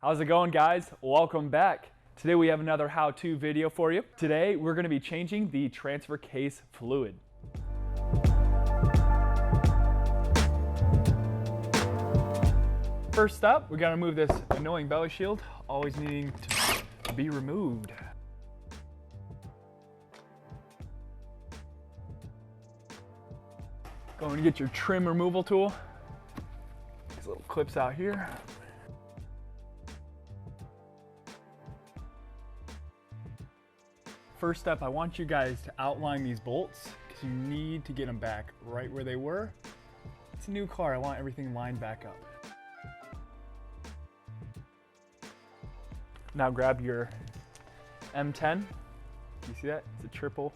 How's it going, guys? Welcome back. Today we have another how-to video for you. Today we're going to be changing the transfer case fluid. First up, we got to remove this annoying belly shield, always needing to be removed. Going to get your trim removal tool. These little clips out here. First step, I want you guys to outline these bolts because you need to get them back right where they were. It's a new car, I want everything lined back up. Now grab your M10. You see that? It's a triple.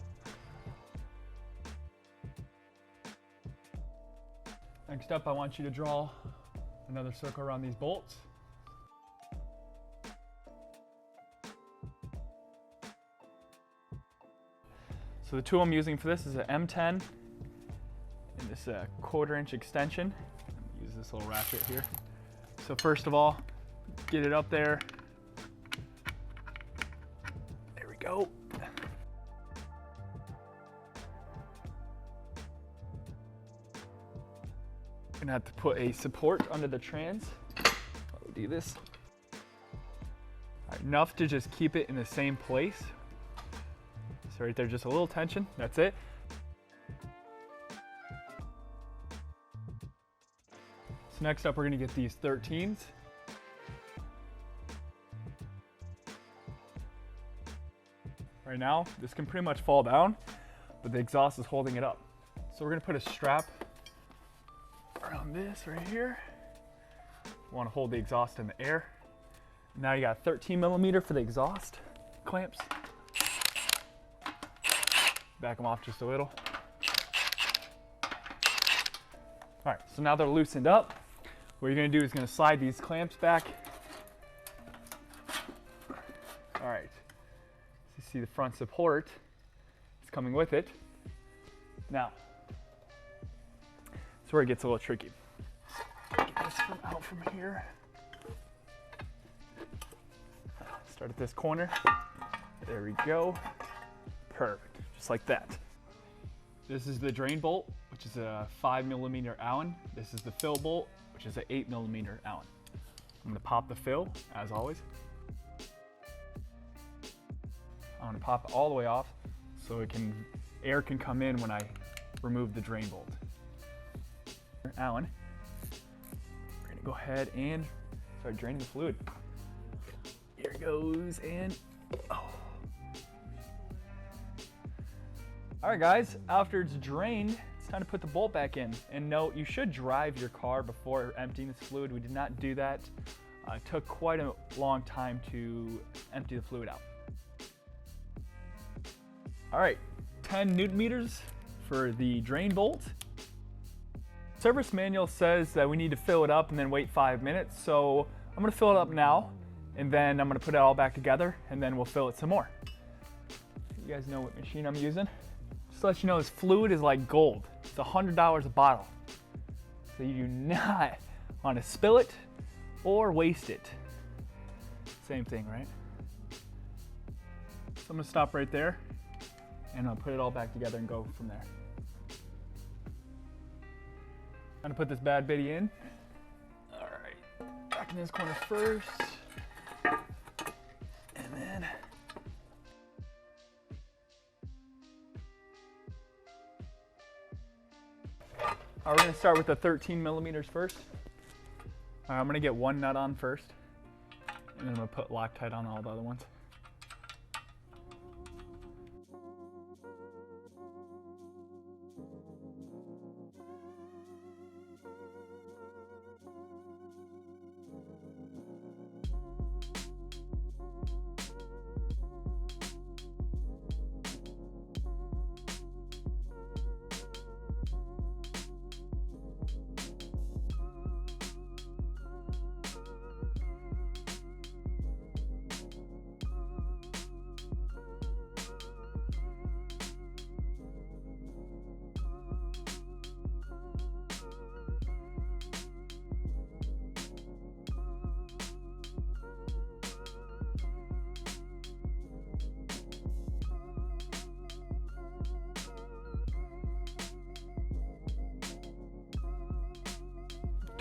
Next up, I want you to draw another circle around these bolts. So the tool I'm using for this is an M10 and this is a 1/4 inch extension. Use this little ratchet here. So first of all, get it up there. There we go. Gonna have to put a support under the trans. I'll do this. All right, enough to just keep it in the same place. So right there, just a little tension, that's it. So next up, we're gonna get these 13s. Right now, this can pretty much fall down, but the exhaust is holding it up. So we're gonna put a strap around this right here. You wanna hold the exhaust in the air. Now you got 13mm for the exhaust clamps. Back them off just a little. All right, so now they're loosened up. What you're gonna do is gonna slide these clamps back. All right, so you see the front support is coming with it. Now, that's where it gets a little tricky. Get this out from here. Start at this corner. There we go. Perfect. Just like that. This is the drain bolt, which is a 5mm Allen. This is the fill bolt, which is an 8mm Allen. I'm gonna pop the fill, as always. I'm gonna pop it all the way off so air can come in when I remove the drain bolt. Allen, we're gonna go ahead and start draining the fluid. Here it goes, and oh. All right, guys, after it's drained, it's time to put the bolt back in. And note, you should drive your car before emptying this fluid. We did not do that. It took quite a long time to empty the fluid out. All right, 10 Newton meters for the drain bolt. Service manual says that we need to fill it up and then wait 5 minutes. So I'm gonna fill it up now, and then I'm gonna put it all back together, and then we'll fill it some more. You guys know what machine I'm using. Just to let you know, this fluid is like gold. It's $100 a bottle. So you do not want to spill it or waste it. Same thing, right? So I'm gonna stop right there and I'll put it all back together and go from there. I'm gonna put this bad bitty in. All right, back in this corner first. And then all right, we're gonna start with the 13mm first. All right, I'm gonna get one nut on first, and then I'm gonna put Loctite on all the other ones.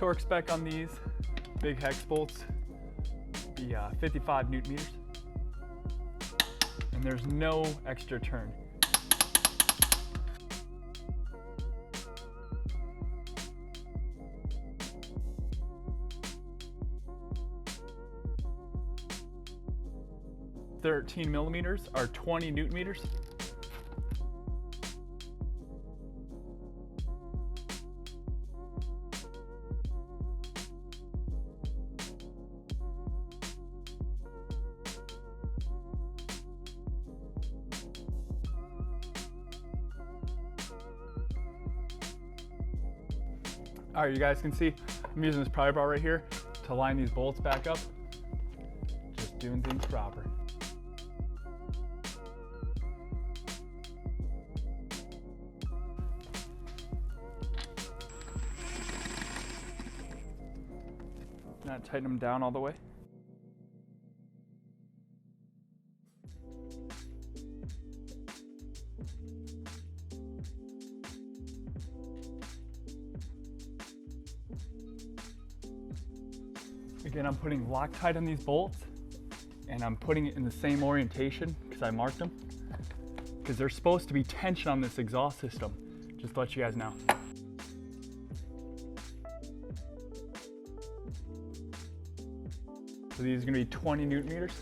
Torque spec on these big hex bolts be 55 Newton meters. And there's no extra turn. .13 millimeters are 20 Newton meters. All right, you guys can see I'm using this pry bar right here to line these bolts back up. Just doing things proper. Not tighten them down all the way. Again, I'm putting Loctite on these bolts, and I'm putting it in the same orientation because I marked them, because there's supposed to be tension on this exhaust system, just to let you guys know. So these are going to be 20 Newton meters.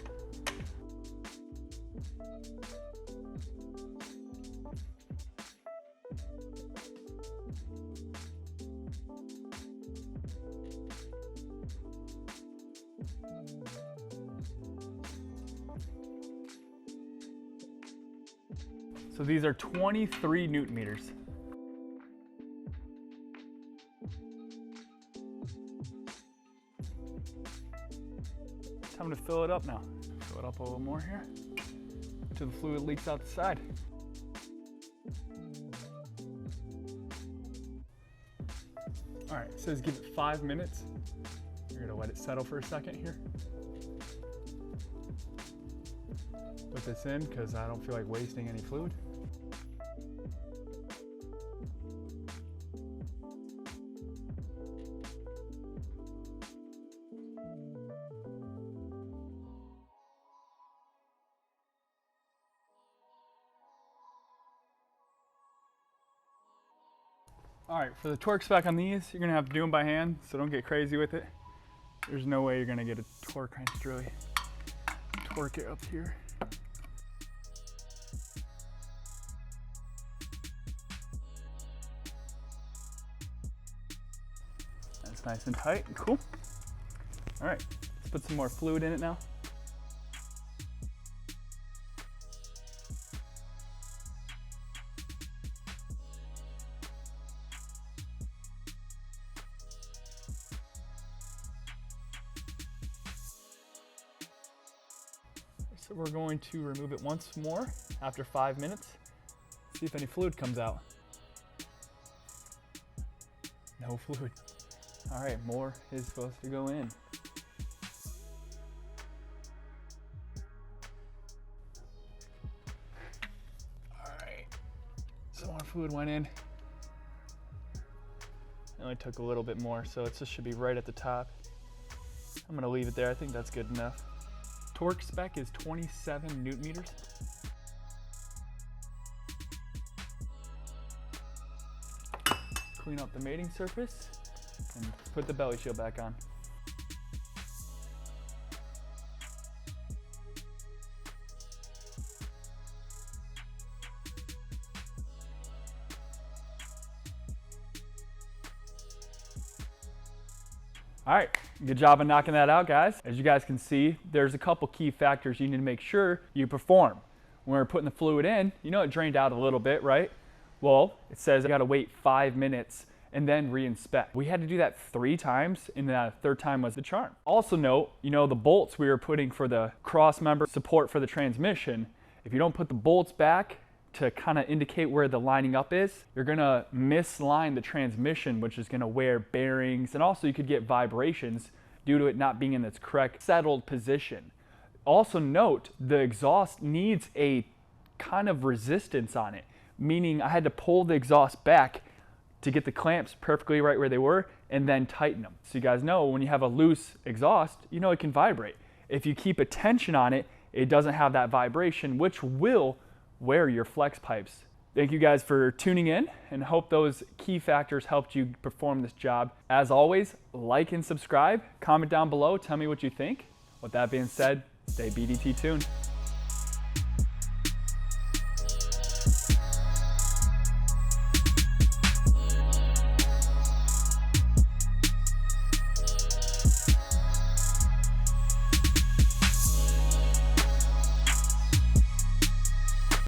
So these are 23 Newton meters. Time to fill it up now. Fill it up a little more here until the fluid leaks out the side. All right, it says give it 5 minutes. You're gonna let it settle for a second here. Put this in because I don't feel like wasting any fluid. All right, for the torque spec on these, you're gonna have to do them by hand, so don't get crazy with it. There's no way you're gonna get a torque wrench to really torque it up here. That's nice and tight and cool. All right, let's put some more fluid in it now. So we're going to remove it once more after 5 minutes. See if any fluid comes out. No fluid. All right, more is supposed to go in. All right, some more fluid went in. It only took a little bit more, so it just should be right at the top. I'm gonna leave it there. I think that's good enough. Torque spec is 27 Newton meters. Clean up the mating surface and put the belly shield back on. All right, good job on knocking that out, guys. As you guys can see, there's a couple key factors you need to make sure you perform. When we're putting the fluid in, you know it drained out a little bit, right? Well, it says you gotta wait 5 minutes and then re-inspect. We had to do that 3 times, and the third time was the charm. Also note, you know, the bolts we were putting for the cross member support for the transmission, if you don't put the bolts back to kind of indicate where the lining up is, you're gonna misline the transmission, which is gonna wear bearings, and also you could get vibrations due to it not being in its correct settled position. Also note, the exhaust needs a kind of resistance on it, meaning I had to pull the exhaust back to get the clamps perfectly right where they were and then tighten them. So you guys know when you have a loose exhaust, you know it can vibrate. If you keep a tension on it, it doesn't have that vibration, which will wear your flex pipes. Thank you guys for tuning in, and hope those key factors helped you perform this job. As always, like and subscribe, comment down below, tell me what you think. With that being said, stay BDT tuned.